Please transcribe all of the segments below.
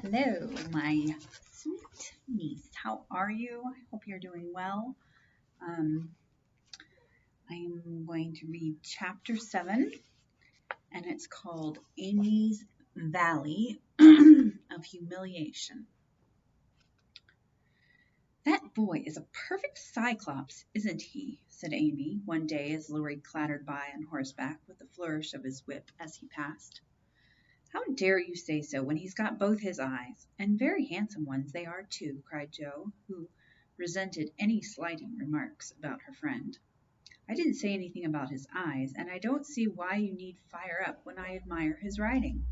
Hello, my sweet niece. How are you? I hope you're doing well. Um, I am going to read chapter 7, and it's called Amy's Valley of Humiliation. That boy is a perfect cyclops, isn't he? Said Amy one day as Laurie clattered by on horseback with a flourish of his whip as he passed. How dare you say so when he's got both his eyes? And very handsome ones they are, too, cried Jo, who resented any slighting remarks about her friend. I didn't say anything about his eyes, and I don't see why you need fire up when I admire his riding.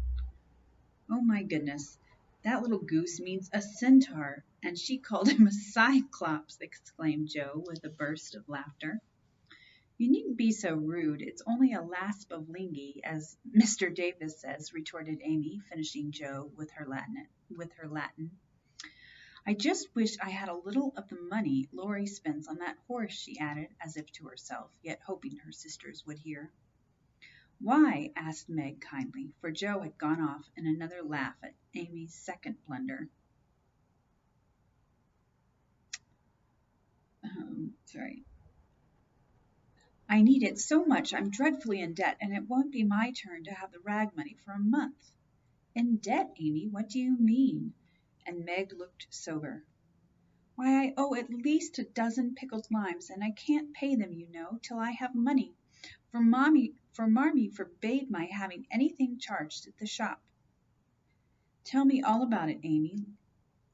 Oh, my goodness, that little goose means a centaur, and she called him a cyclops, exclaimed Jo with a burst of laughter. You needn't be so rude. It's only a lasp of lingy, as Mr. Davis says, retorted Amy, finishing Jo with her Latin. I just wish I had a little of the money Laurie spends on that horse, she added, as if to herself, yet hoping her sisters would hear. Why? Asked Meg kindly, for Jo had gone off in another laugh at Amy's second blunder. Sorry. I need it so much I'm dreadfully in debt, and it won't be my turn to have the rag money for a month. In debt, Amy? What do you mean? And Meg looked sober. Why, I owe at least a dozen pickled limes, and I can't pay them, you know, till I have money. For Marmee forbade my having anything charged at the shop. Tell me all about it, Amy.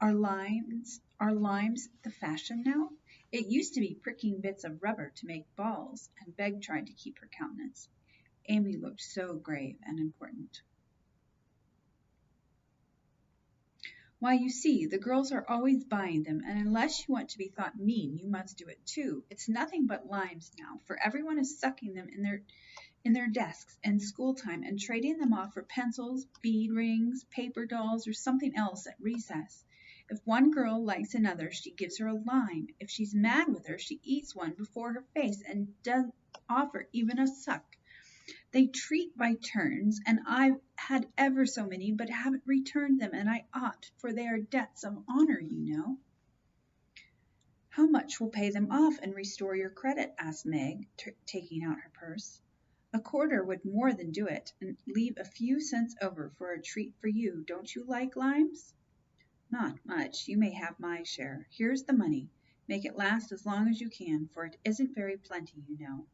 Are limes the fashion now? It used to be pricking bits of rubber to make balls, and Meg tried to keep her countenance. Amy looked so grave and important. Why, you see, the girls are always buying them, and unless you want to be thought mean, you must do it too. It's nothing but limes now, for everyone is sucking them in their desks in school time and trading them off for pencils, bead rings, paper dolls, or something else at recess. If one girl likes another, she gives her a lime. If she's mad with her, she eats one before her face and doesn't offer even a suck. They treat by turns, and I've had ever so many, but haven't returned them, and I ought, for they are debts of honor, you know. How much will pay them off and restore your credit? Asked Meg, taking out her purse. A quarter would more than do it, and leave a few cents over for a treat for you. Don't you like limes? Not much. You may have my share. Here's the money. Make it last as long as you can, for it isn't very plenty, you know.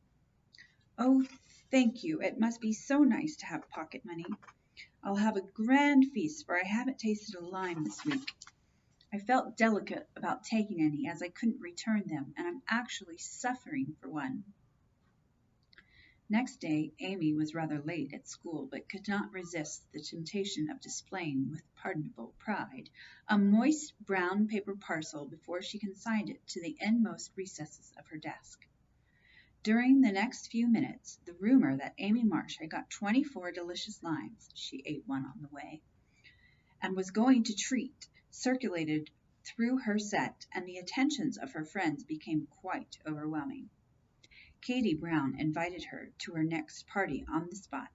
Oh, thank you. It must be so nice to have pocket money. I'll have a grand feast, for I haven't tasted a lime this week. I felt delicate about taking any, as I couldn't return them, and I'm actually suffering for one. Next day, Amy was rather late at school, but could not resist the temptation of displaying, with pardonable pride, a moist brown paper parcel before she consigned it to the inmost recesses of her desk. During the next few minutes, the rumor that Amy Marsh had got 24 delicious limes (she ate one on the way) and was going to treat circulated through her set, and the attentions of her friends became quite overwhelming. Katie Brown invited her to her next party on the spot.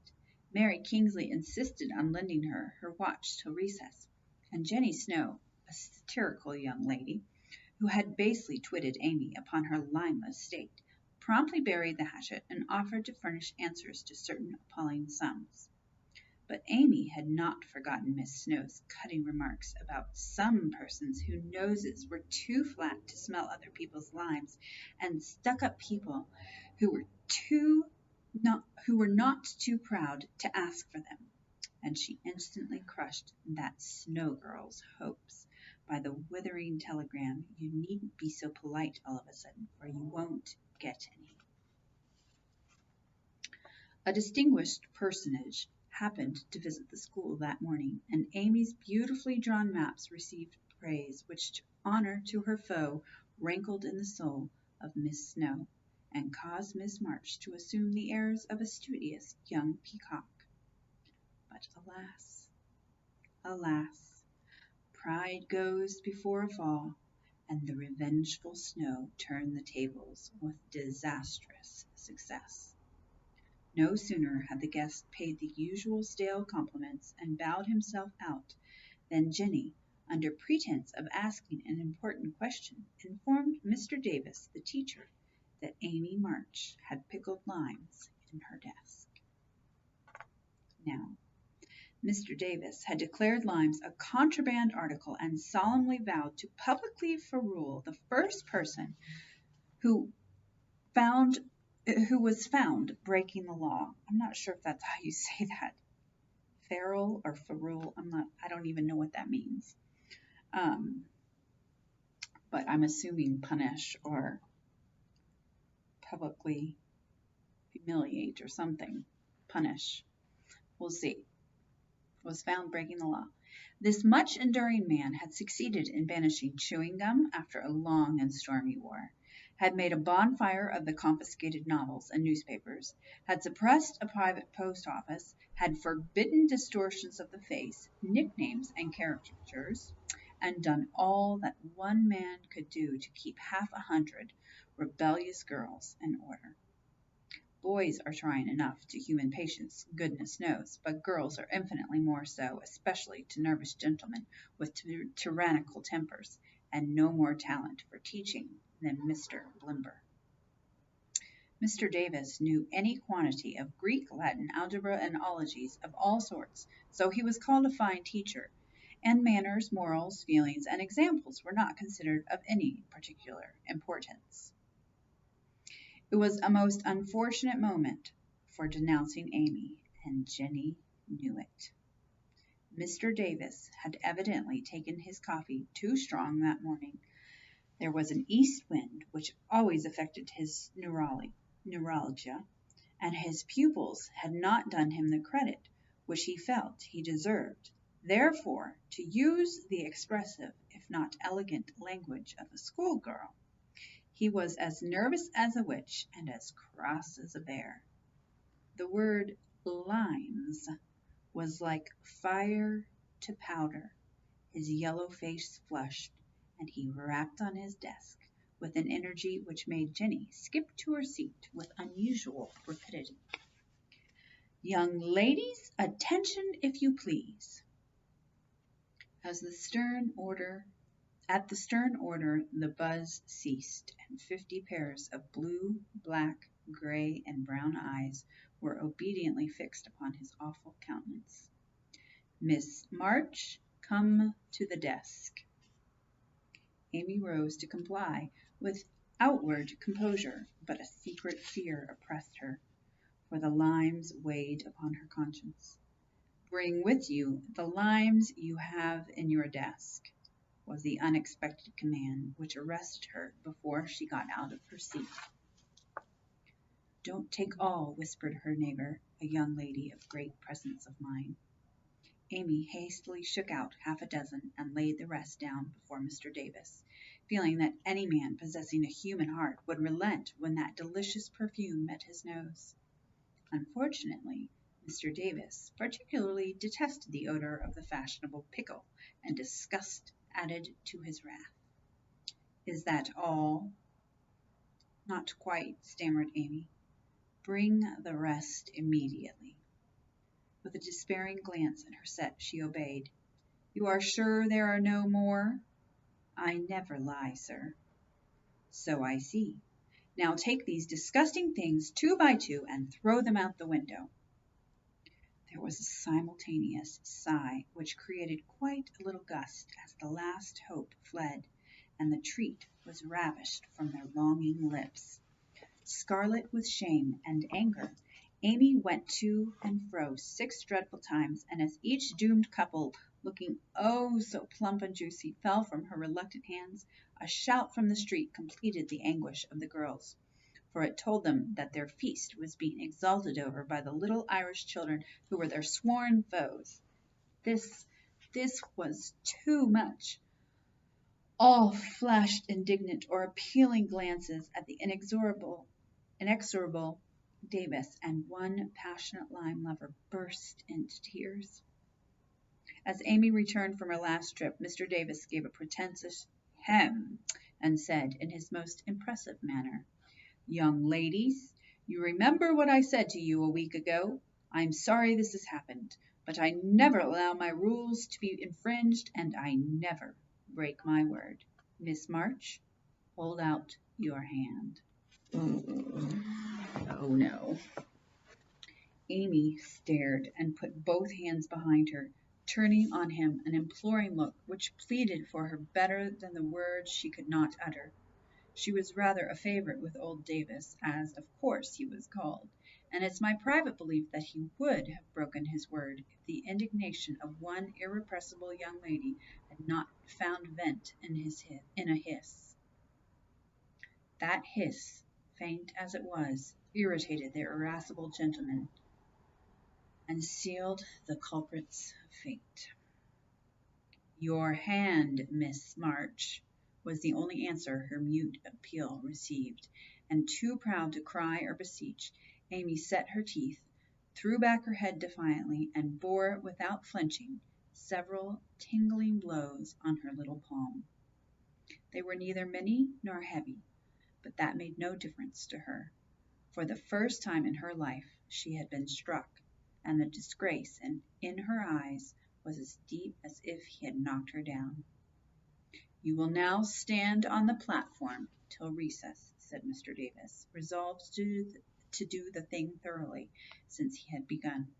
Mary Kingsley insisted on lending her her watch till recess, and Jenny Snow, a satirical young lady, who had basely twitted Amy upon her limeless state, promptly buried the hatchet and offered to furnish answers to certain appalling sums. But Amy had not forgotten Miss Snow's cutting remarks about some persons whose noses were too flat to smell other people's limes, and stuck-up people who were not too proud to ask for them. And she instantly crushed that Snow girl's hopes by the withering telegram, "You needn't be so polite all of a sudden, for you won't get any." A distinguished personage happened to visit the school that morning, and Amy's beautifully drawn maps received praise which honor to her foe rankled in the soul of Miss Snow, and caused Miss March to assume the airs of a studious young peacock. But alas, alas, pride goes before a fall, and the revengeful Snow turned the tables with disastrous success. No sooner had the guest paid the usual stale compliments and bowed himself out Then Jenny, under pretense of asking an important question, informed Mr. Davis, the teacher, that Amy March had pickled limes in her desk. Now, Mr. Davis had declared limes a contraband article and solemnly vowed to publicly ferule the first person who found who was found breaking the law. I'm not sure if that's how you say that. Feral or ferule. I don't even know what that means. But I'm assuming punish or publicly humiliate or something. Punish. We'll see. Was found breaking the law. This much enduring man had succeeded in banishing chewing gum after a long and stormy war, had made a bonfire of the confiscated novels and newspapers, had suppressed a private post office, had forbidden distortions of the face, nicknames, and caricatures, and done all that one man could do to keep 100 rebellious girls in order. Boys are trying enough to human patience, goodness knows, but girls are infinitely more so, especially to nervous gentlemen with tyrannical tempers, and no more talent for teaching than Mr. Blimber. Mr. Davis knew any quantity of Greek, Latin, algebra, and ologies of all sorts, so he was called a fine teacher, and manners, morals, feelings, and examples were not considered of any particular importance. It was a most unfortunate moment for denouncing Amy, and Jenny knew it. Mr. Davis had evidently taken his coffee too strong that morning. There was an east wind which always affected his neuralgia, and his pupils had not done him the credit which he felt he deserved. Therefore, to use the expressive, if not elegant, language of a schoolgirl, he was as nervous as a witch and as cross as a bear. The word limes was like fire to powder. His yellow face flushed, and he rapped on his desk with an energy which made Jenny skip to her seat with unusual rapidity. Young ladies, attention if you please. At the stern order, the buzz ceased, and 50 pairs of blue, black, gray, and brown eyes were obediently fixed upon his awful countenance. Miss March, come to the desk. Amy rose to comply with outward composure, but a secret fear oppressed her, for the limes weighed upon her conscience. Bring with you the limes you have in your desk, was the unexpected command which arrested her before she got out of her seat. Don't take all, whispered her neighbor, a young lady of great presence of mind. Amy hastily shook out 6 and laid the rest down before Mr. Davis, feeling that any man possessing a human heart would relent when that delicious perfume met his nose. Unfortunately, Mr. Davis particularly detested the odor of the fashionable pickle, and disgust added to his wrath. Is that all? Not quite, stammered Amy. Bring the rest immediately. With a despairing glance at her set, she obeyed. You are sure there are no more? I never lie, sir. So I see. Now take these disgusting things 2 by 2 and throw them out the window. There was a simultaneous sigh which created quite a little gust as the last hope fled, and the treat was ravished from their longing lips. Scarlet with shame and anger, Amy went to and fro 6 dreadful times, and as each doomed couple, looking oh so plump and juicy, fell from her reluctant hands, a shout from the street completed the anguish of the girls, for it told them that their feast was being exulted over by the little Irish children who were their sworn foes. This was too much. All flashed indignant or appealing glances at the inexorable Davis, and one passionate lime lover burst into tears. As Amy returned from her last trip, Mr. Davis gave a pretentious hem and said in his most impressive manner, Young ladies, you remember what I said to you a week ago. I'm sorry this has happened, But I never allow my rules to be infringed, and I never break my word. Miss March, hold out your hand. Oh no. Amy stared and put both hands behind her, turning on him an imploring look which pleaded for her better than the words she could not utter. She was rather a favorite with old Davis, as of course he was called, and it's my private belief that he would have broken his word if the indignation of one irrepressible young lady had not found vent in a hiss. That hiss, faint as it was, irritated the irascible gentleman and sealed the culprit's fate. "Your hand, Miss March," was the only answer her mute appeal received, and too proud to cry or beseech, Amy set her teeth, threw back her head defiantly, and bore without flinching several tingling blows on her little palm. They were neither many nor heavy, but that made no difference to her. For the first time in her life she had been struck, and the disgrace in her eyes was as deep as if he had knocked her down. "You will now stand on the platform till recess," said Mr. Davis, resolved to do the thing thoroughly, since he had begun.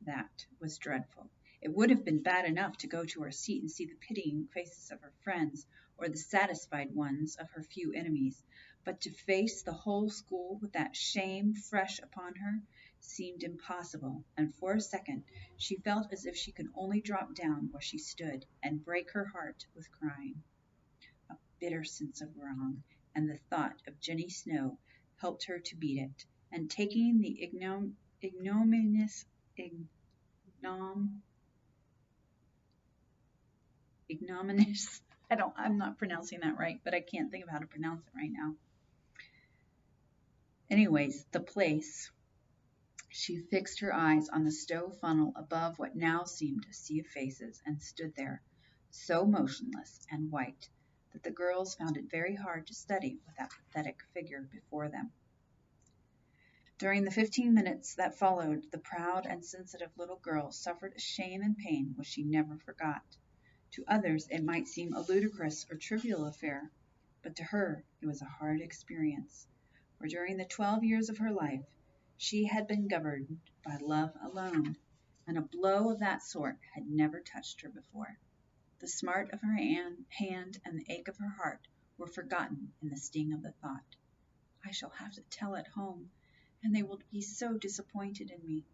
That was dreadful. It would have been bad enough to go to her seat and see the pitying faces of her friends, or the satisfied ones of her few enemies, but to face the whole school with that shame fresh upon her seemed impossible, and for a second she felt as if she could only drop down where she stood and break her heart with crying. A bitter sense of wrong, and the thought of Jenny Snow helped her to beat it, and taking the ignominious ignominious I'm not pronouncing that right, but I can't think of how to pronounce it right now. Anyways, the place. She fixed her eyes on the stove funnel above what now seemed a sea of faces, and stood there, so motionless and white that the girls found it very hard to study with that pathetic figure before them. During the 15 minutes that followed, the proud and sensitive little girl suffered a shame and pain which she never forgot. To others it might seem a ludicrous or trivial affair, but to her it was a hard experience, for during the 12 years of her life she had been governed by love alone, and a blow of that sort had never touched her before. The smart of her hand and the ache of her heart were forgotten in the sting of the thought, "I shall have to tell at home, and they will be so disappointed in me."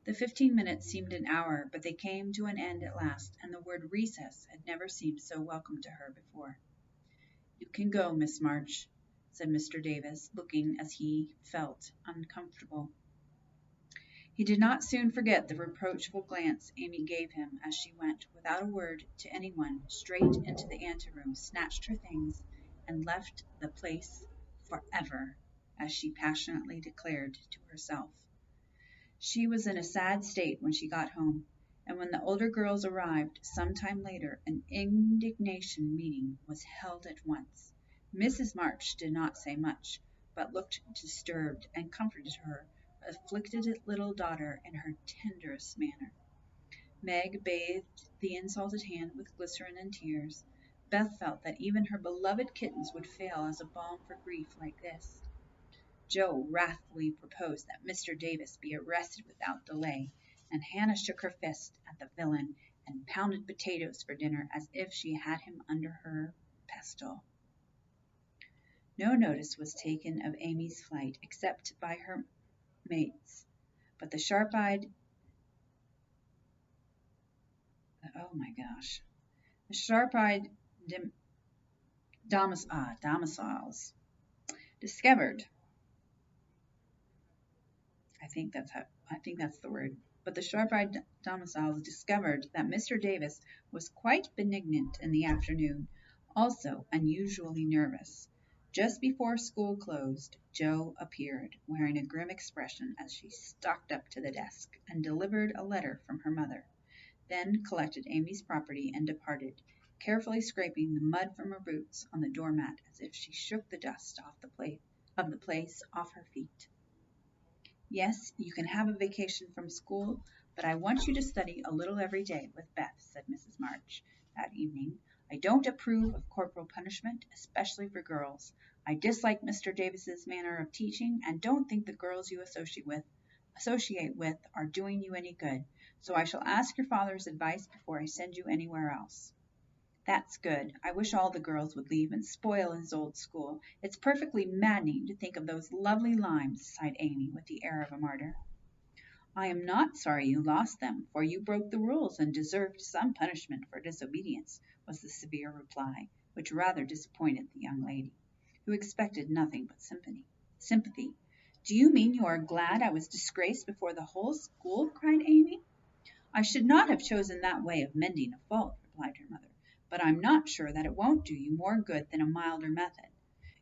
The 15 minutes seemed an hour, but they came to an end at last, and the word recess had never seemed so welcome to her before. "You can go, Miss March," said Mr. Davis, looking, as he felt, uncomfortable. He did not soon forget the reproachful glance Amy gave him as she went, without a word to anyone, straight into the anteroom, snatched her things, and left the place forever, as she passionately declared to herself. She was in a sad state when she got home, and when the older girls arrived some time later an indignation meeting was held at once. Mrs. March did not say much, but looked disturbed and comforted her afflicted little daughter in her tenderest manner. Meg bathed the insulted hand with glycerin and tears. Beth felt that even her beloved kittens would fail as a balm for grief like this. Joe wrathfully proposed that Mr. Davis be arrested without delay, and Hannah shook her fist at the villain and pounded potatoes for dinner as if she had him under her pestle. No notice was taken of Amy's flight except by her mates, but the sharp-eyed the sharp-eyed domiciles discovered I think that's the word. But the sharp-eyed domiciles discovered that Mr. Davis was quite benignant in the afternoon, also unusually nervous. Just before school closed, Jo appeared, wearing a grim expression as she stalked up to the desk and delivered a letter from her mother, then collected Amy's property and departed, carefully scraping the mud from her boots on the doormat as if she shook the dust of the place off her feet. Yes, you can have a vacation from school, but I want you to study a little every day with Beth, said Mrs. March that evening. I don't approve of corporal punishment, especially for girls. I dislike Mr. Davis's manner of teaching and don't think the girls you associate with are doing you any good. So I shall ask your father's advice before I send you anywhere else. That's good. I wish all the girls would leave and spoil his old school. It's perfectly maddening to think of those lovely limes, sighed Amy with the air of a martyr. I am not sorry you lost them, for you broke the rules and deserved some punishment for disobedience, was the severe reply, which rather disappointed the young lady, who expected nothing but sympathy. Do you mean you are glad I was disgraced before the whole school? Cried Amy. I should not have chosen that way of mending a fault, replied her mother, but I'm not sure that it won't do you more good than a milder method.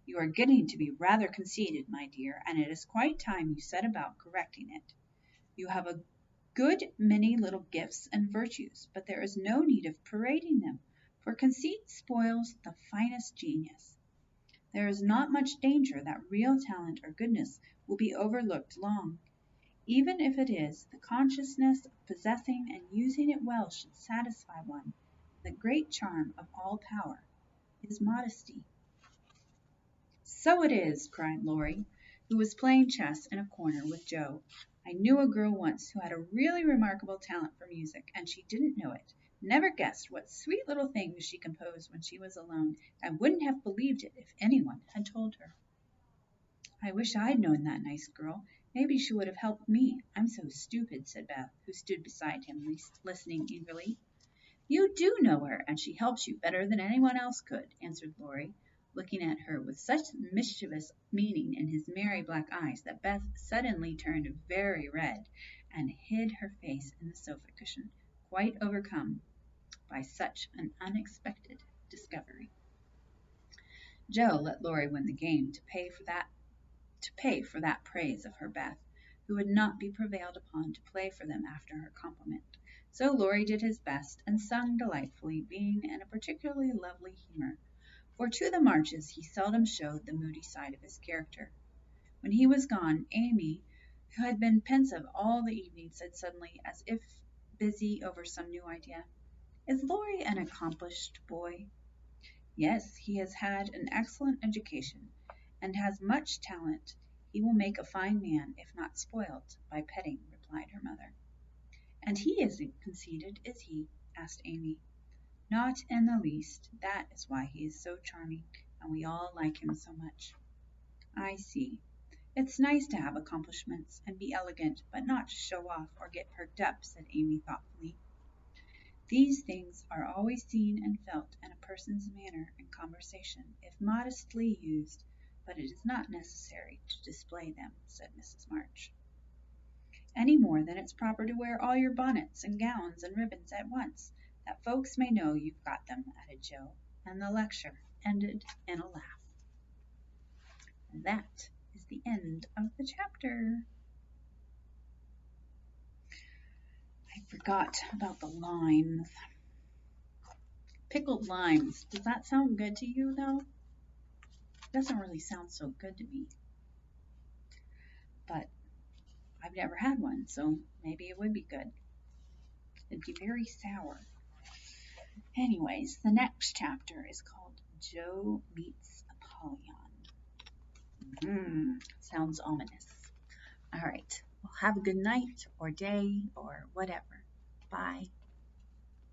You are getting to be rather conceited, my dear, and it is quite time you set about correcting it. You have a good many little gifts and virtues, but there is no need of parading them, for conceit spoils the finest genius. There is not much danger that real talent or goodness will be overlooked long. Even if it is, the consciousness of possessing and using it well should satisfy one. The great charm of all power is modesty. So it is, cried Laurie, who was playing chess in a corner with Joe. I knew a girl once who had a really remarkable talent for music, and she didn't know it. Never guessed what sweet little things she composed when she was alone, and wouldn't have believed it if anyone had told her. I wish I'd known that nice girl. Maybe she would have helped me. I'm so stupid, said Beth, who stood beside him, listening eagerly. You do know her, and she helps you better than anyone else could, answered Laurie, looking at her with such mischievous meaning in his merry black eyes that Beth suddenly turned very red and hid her face in the sofa cushion, quite overcome by such an unexpected discovery. Joe let Laurie win the game to pay for that praise of her Beth, who would not be prevailed upon to play for them after her compliment. So Laurie did his best and sung delightfully, being in a particularly lovely humor, for to the Marches he seldom showed the moody side of his character. When he was gone, Amy, who had been pensive all the evening, said suddenly, as if busy over some new idea, "Is Laurie an accomplished boy?" "Yes, he has had an excellent education, and has much talent. He will make a fine man, if not spoilt by petting," replied her mother. "And he isn't conceited, is he?" asked Amy. "Not in the least. That is why he is so charming, and we all like him so much." "I see. It's nice to have accomplishments and be elegant, but not to show off or get perked up," said Amy thoughtfully. "These things are always seen and felt in a person's manner and conversation, if modestly used, but it is not necessary to display them," said Mrs. March. "Any more than it's proper to wear all your bonnets and gowns and ribbons at once, that folks may know you've got them," added Joe, and the lecture ended in a laugh. That is the end of the chapter. I forgot about the limes. Pickled limes. Does that sound good to you, though? It doesn't really sound so good to me. But I've never had one, so maybe it would be good. It'd be very sour. Anyways, the next chapter is called Joe Meets Apollyon. Sounds ominous. All right. Well, have a good night or day or whatever. Bye.